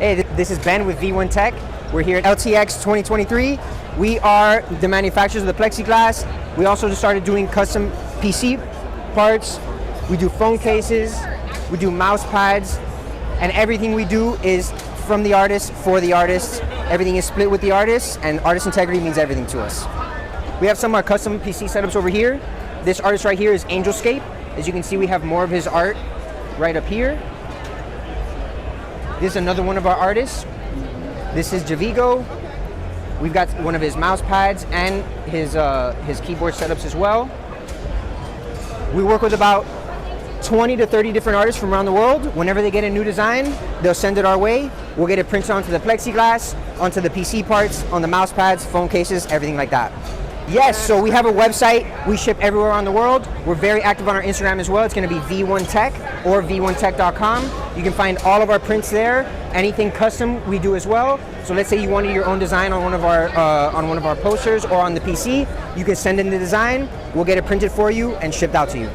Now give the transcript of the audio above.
Hey, this is Ben with V1Tech. We're here at LTX 2023. We are the manufacturers of the Plexiglass. We also just started doing custom PC parts. We do phone cases, we do mouse pads, and everything we do is from the artist, for the artists. Everything is split with the artists, and artist integrity means everything to us. We have some of our custom PC setups over here. This artist right here is Angelscape. As you can see, we have more of his art right up here. This is another one of our artists. This is Javigo. We've got one of his mouse pads and his keyboard setups as well. We work with about 20 to 30 different artists from around the world. Whenever they get a new design, they'll send it our way. We'll get it printed onto the Plexiglass, onto the PC parts, on the mouse pads, phone cases, everything like that. Yes, so we have a website. We ship everywhere around the world. We're very active on our Instagram as well. It's going to be V1Tech or V1Tech.com. You can find all of our prints there. Anything custom we do as well. So let's say you wanted your own design on one of our posters or on the PC. You can send in the design. We'll get it printed for you and shipped out to you.